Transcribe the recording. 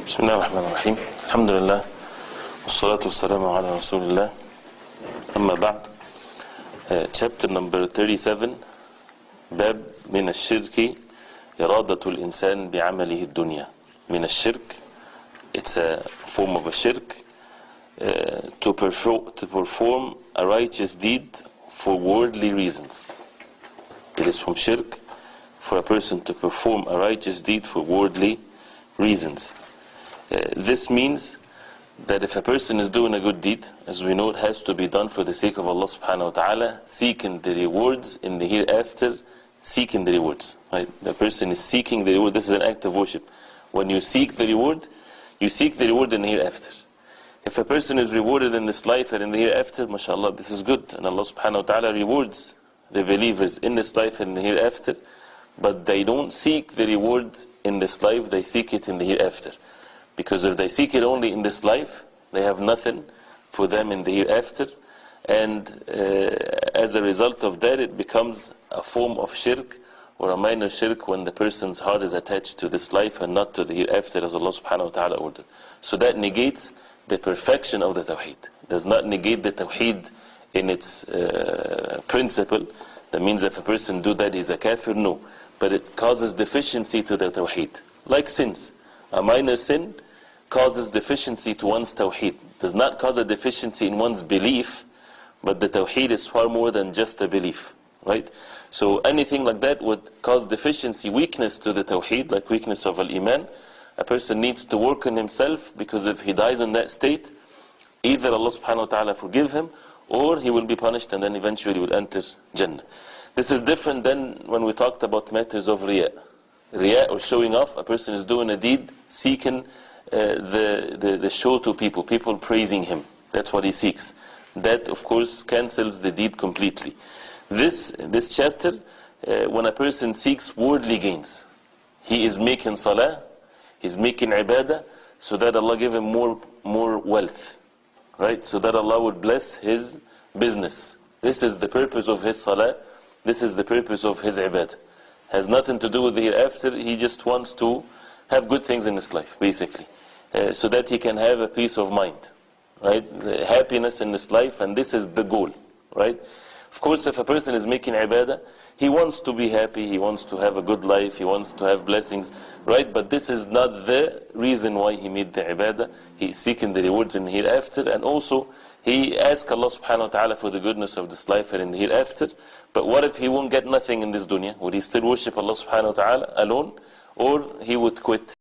بسم الله الرحمن الرحيم. الحمد لله والصلاة والسلام على رسول الله. أما بعد, chapter number 37, باب من الشرك إرادة الإنسان بعمله الدنيا. من الشرك, it's a form of a shirk, to perform a righteous deed for worldly reasons. It is from shirk for a person to perform a righteous deed for worldly reasons. This means that if a person is doing a good deed, as we know, it has to be done for the sake of Allah subhanahu wa ta'ala, seeking the rewards in the hereafter, seeking the rewards. Right? The person is seeking the reward. This is an act of worship. When you seek the reward, you seek the reward in the hereafter. If a person is rewarded in this life and in the hereafter, mashallah, this is good. And Allah subhanahu wa ta'ala rewards the believers in this life and in the hereafter. But they don't seek the reward in this life, they seek it in the hereafter. Because if they seek it only in this life, they have nothing for them in the hereafter. And as a result of that, it becomes a form of shirk or a minor shirk when the person's heart is attached to this life and not to the hereafter, as Allah subhanahu wa ta'ala ordered. So that negates the perfection of the Tawhid. It does not negate the Tawhid in its principle. That means if a person do that, he's a kafir? No. But it causes deficiency to the Tawhid. Like sins. A minor sin causes deficiency to one's Tawhid. Does not cause a deficiency in one's belief, but the Tawhid is far more than just a belief. Right? So anything like that would cause deficiency, weakness to the Tawhid, like weakness of Al-Iman. A person needs to work on himself, because if he dies in that state, either Allah subhanahu wa ta'ala forgive him, or he will be punished and then eventually will enter Jannah. This is different than when we talked about matters of Riya. Riya, or showing off. A person is doing a deed, seeking the show to people, people praising him. That's what he seeks. That, of course, cancels the deed completely. This chapter, when a person seeks worldly gains, he is making salah, he's making ibadah, so that Allah give him more wealth, right? So that Allah would bless his business. This is the purpose of his salah. This is the purpose of his ibadah. Has nothing to do with the hereafter. He just wants to have good things in his life, basically, so that he can have a peace of mind, right? Happiness in his life, and this is the goal, right? Of course, if a person is making ibadah, he wants to be happy, he wants to have a good life, he wants to have blessings, right? But this is not the reason why he made the ibadah. He is seeking the rewards in the hereafter, and also he asks Allah subhanahu wa ta'ala for the goodness of this life and in the hereafter. But what if he won't get nothing in this dunya? Would he still worship Allah subhanahu wa ta'ala alone? Or he would quit